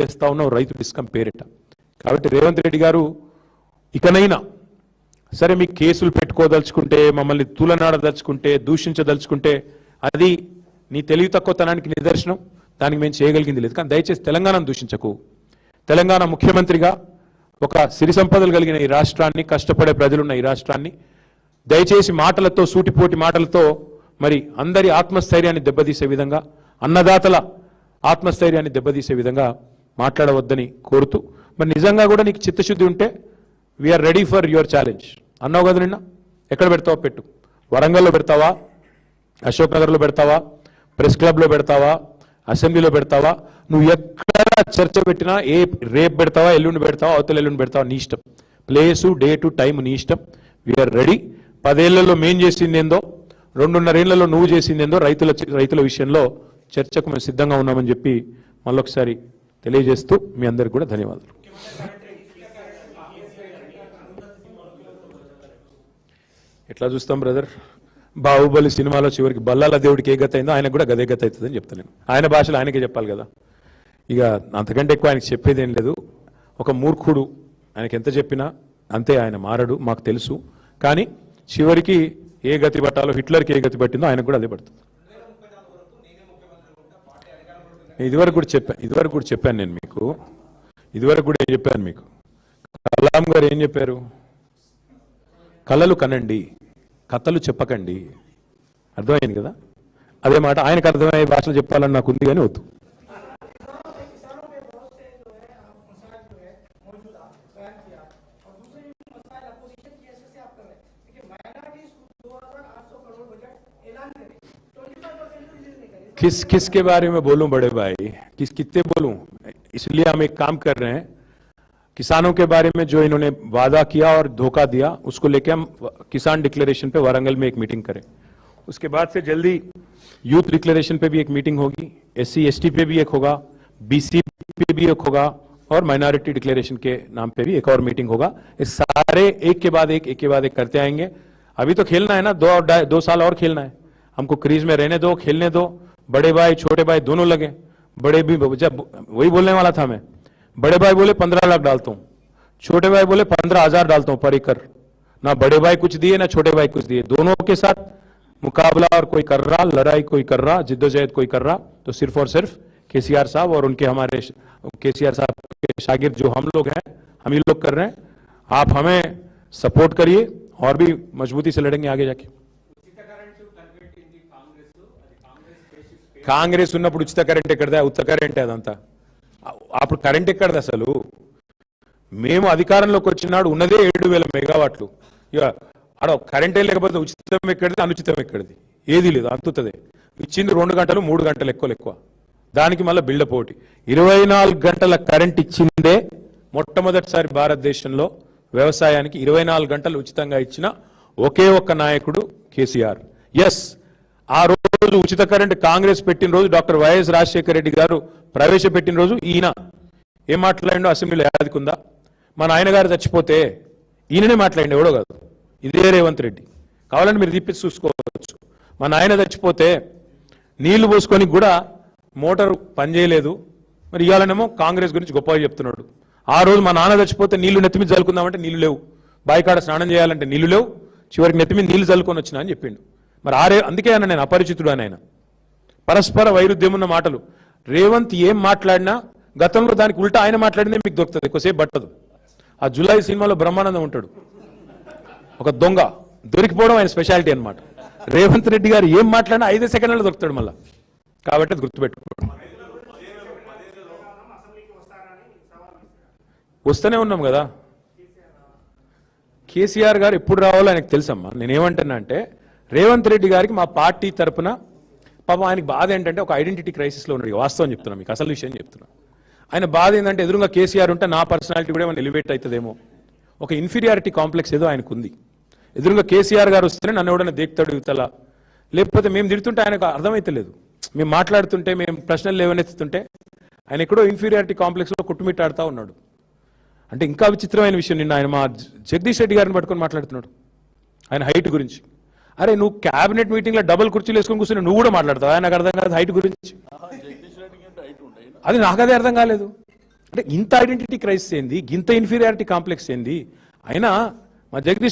చేస్తా ఉన్నావు రైతు డిస్కం పేరిట. కాబట్టి రేవంత్ రెడ్డి గారు ఇకనైనా సరే మీకు కేసులు పెట్టుకోదలుచుకుంటే, మమ్మల్ని తూలనాడదలుచుకుంటే, దూషించదలుచుకుంటే అది నీ తెలివి తక్కువతనానికి నిదర్శనం. దానికి మేము చేయగలిగింది లేదు. కానీ దయచేసి తెలంగాణను దూషించకు. తెలంగాణ ముఖ్యమంత్రిగా ఒక సిరి సంపదలు కలిగిన ఈ రాష్ట్రాన్ని, కష్టపడే ప్రజలున్న ఈ రాష్ట్రాన్ని దయచేసి మాటలతో, సూటిపోటి మాటలతో మరి అందరి ఆత్మస్థైర్యాన్ని దెబ్బతీసే విధంగా, అన్నదాతల ఆత్మస్థైర్యాన్ని దెబ్బతీసే విధంగా మాట్లాడవద్దని కోరుతూ, మరి నిజంగా కూడా నీకు చిత్తశుద్ధి ఉంటే we are ready for your challenge అన్నావు కదా నిన్న. ఎక్కడ పెడతావో పెట్టు. వరంగల్లో పెడతావా, అశోక్ నగర్లో పెడతావా, ప్రెస్ క్లబ్లో పెడతావా, అసెంబ్లీలో పెడతావా, నువ్వు ఎక్కడ చర్చ పెట్టినా, రేపు పెడతావా, ఎల్లుండి పెడతావా, అవతల ఎల్లుండి పెడతావా, నీ ఇష్టం. ప్లేసు, డేటు, టైం నీ ఇష్టం. We are ready. 10 ఏళ్లలో మేం చేసిందేందో, 2.5 ఏళ్లలో నువ్వు చేసిందేందో రైతుల విషయంలో చర్చకు మేము సిద్ధంగా ఉన్నామని చెప్పి మళ్ళొకసారి తెలియజేస్తూ మీ అందరికి కూడా ధన్యవాదాలు. ఎట్లా చూస్తాం బ్రదర్, బాహుబలి సినిమాలో చివరికి బల్లాల దేవుడికి ఏ గత అయిందో ఆయనకు కూడా గదే గత అవుతుందని చెప్తాను. ఆయన భాషలో ఆయనకే చెప్పాలి కదా. ఇక అంతకంటే ఎక్కువ ఆయనకి చెప్పేది ఏం లేదు. ఒక మూర్ఖుడు, ఆయనకి ఎంత చెప్పినా అంతే, ఆయన మారడు, మాకు తెలుసు. కానీ చివరికి ఏ గతి పట్టాలో, హిట్లర్కి ఏ గతి పట్టిందో ఆయనకు కూడా అదే పడుతుంది. ఇదివరకు కూడా చెప్పాను నేను మీకు. ఇదివరకు కూడా చెప్పాను మీకు. కలాం గారు ఏం చెప్పారు? కళలు కనండి, కథలు చెప్పకండి. అర్థమైంది కదా. అదే మాట ఆయనకు అర్థమయ్యే భాషలు చెప్పాలని నాకు ఉంది, కానీ వద్దు. किसके बारे में बोलूं बड़े भाई, कितने बोलूं? इसलिए हम एक काम कर रहे हैं, किसानों के बारे में जो इन्होंने वादा किया और धोखा दिया, उसको लेके हम किसान डिक्लेरेशन पे वारंगल में एक मीटिंग करें. उसके बाद से जल्दी यूथ डिक्लेरेशन पे भी एक मीटिंग होगी, SC ST पे भी एक होगा, BC पे भी एक होगा, और माइनॉरिटी डिक्लेरेशन के नाम पे भी एक और मीटिंग होगा. ये सारे एक के बाद एक करते आएंगे. अभी तो खेलना है ना, 2 साल और खेलना है. हमको क्रीज में रहने दो, खेलने दो. बड़े भाई छोटे भाई दोनों लगे. बड़े भी, जब वही बोलने वाला था मैं, बड़े भाई बोले 15 लाख डालता हूं, छोटे भाई बोले 15,000 डालता हूं पर एकड़. ना बड़े भाई कुछ दिए ना छोटे भाई कुछ दिए. दोनों के साथ मुकाबला और कोई कर रहा, लड़ाई कोई कर रहा, जिद्दोजहद कोई कर रहा, तो सिर्फ और सिर्फ केसीआर साहब और उनके हमारे केसीआर साहब के शागिर्द जो हम लोग हैं, हम ही लोग कर रहे हैं. आप हमें सपोर्ट करिए और भी मजबूती से लड़ेंगे आगे जाके. కాంగ్రెస్ ఉన్నప్పుడు ఉచిత కరెంట్ ఎక్కడదా? ఉచిత కరెంటే అదంతా. అప్పుడు కరెంట్ ఎక్కడది అసలు? మేము అధికారంలోకి వచ్చినాడు ఉన్నదే 7,000 మెగావాట్లు. ఇక ఆడ కరెంటే లేకపోతే ఉచితం ఎక్కడిది, అనుచితం ఎక్కడిది? ఏది లేదు, అంతుతుంది. ఇచ్చింది 2 గంటలు 3 గంటలు ఎక్కువ. దానికి మళ్ళీ బిల్డప్ ఒకటి. 24 గంటల కరెంట్ ఇచ్చిందే మొట్టమొదటిసారి భారతదేశంలో వ్యవసాయానికి 24 గంటలు ఉచితంగా ఇచ్చిన ఒకే ఒక్క నాయకుడు కేసీఆర్. ఎస్, ఆ రోజు ఉచిత కరెంట్ కాంగ్రెస్ పెట్టిన రోజు, డాక్టర్ వైఎస్ రాజశేఖర రెడ్డి గారు ప్రవేశపెట్టిన రోజు ఈయన ఏం మాట్లాడిండో అసెంబ్లీలో యాదకుందా? మా నాయనగారు చచ్చిపోతే ఈయననే మాట్లాడిండు, ఎవడో కాదు. ఇదే రేవంత్ రెడ్డి. కావాలంటే మీరు తీపిచ్చి చూసుకోవచ్చు. మా నాయన చచ్చిపోతే నీళ్లు పోసుకొని కూడా మోటార్ పనిచేయలేదు. మరి ఇవాళనేమో కాంగ్రెస్ గురించి గొప్పగా చెప్తున్నాడు. ఆ రోజు మా నాన్న చచ్చిపోతే నీళ్లు నెత్తిమీద చల్లుకుందామంటే నీళ్లు లేవు, బాయికాడ స్నానం చేయాలంటే నీళ్లు లేవు, చివరికి నెత్తిమీద నీళ్లు చల్లుకొని వచ్చినా అని చెప్పిండు. మరి అందుకే అన్న నేను అపరిచితుడు అని. ఆయన పరస్పర వైరుధ్యం ఉన్న మాటలు. రేవంత్ ఏం మాట్లాడినా గతంలో దానికి ఉల్టా ఆయన మాట్లాడిందే మీకు దొరుకుతుంది, ఎక్కువసేపు పట్టదు. ఆ జులై సినిమాలో బ్రహ్మానందం ఉంటాడు, ఒక దొంగ, దొరికిపోవడం ఆయన స్పెషాలిటీ అనమాట. రేవంత్ రెడ్డి గారు ఏం మాట్లాడినా 5 సెకండ్లలో దొరుకుతాడు మళ్ళా. కాబట్టి అది గుర్తుపెట్టుకోండి. వస్తూనే ఉన్నాం కదా. కేసీఆర్ గారు ఎప్పుడు రావాలో ఆయనకు తెలుసమ్మా. నేనేమంటున్నా అంటే, రేవంత్ రెడ్డి గారికి మా పార్టీ తరఫున పాపం ఆయనకి బాధ ఏంటంటే ఒక ఐడెంటిటీ క్రైసిస్లో ఉన్నాడు. వాస్తవం చెప్తున్నా మీకు, అసలు విషయం చెప్తున్నా. ఆయన బాధ ఏంటంటే ఎదురుగా కేసీఆర్ ఉంటే నా పర్సనాలిటీ కూడా ఏమైనా ఎలివేట్ అవుతుందేమో, ఒక ఇన్ఫీరియారిటీ కాంప్లెక్స్ ఏదో ఆయనకు ఉంది. ఎదురుగా కేసీఆర్ గారు వస్తేనే నన్ను ఎవడన్నా దేక్తాడు యువతల, లేకపోతే మేము తిడుతుంటే ఆయనకు అర్థమైతలేదు. మేము మాట్లాడుతుంటే, మేము ప్రశ్నలు లేవనెత్తుతుంటే ఆయన ఎక్కడో ఇన్ఫీరియారిటీ కాంప్లెక్స్లో కొట్టుమిట్టాడుతూ ఉన్నాడు. అంటే ఇంకా విచిత్రమైన విషయం, నిన్న ఆయన మా జగదీష్ రెడ్డి గారిని పట్టుకొని మాట్లాడుతున్నాడు ఆయన హైట్ గురించి. అరే నువ్వు క్యాబినెట్ మీటింగ్లో డబుల్ కుర్చీలు వేసుకొని కూర్చొని నువ్వు కూడా మాట్లాడతావా? నాకు అర్థం కాదు హైట్ గురించి. అది నాకదే అర్థం కాలేదు. అంటే ఇంత ఐడెంటిటీ క్రైసిస్ ఏంది, ఇంత ఇన్ఫీరియారిటీ కాంప్లెక్స్ ఏంది? అయినా మా జగదీష్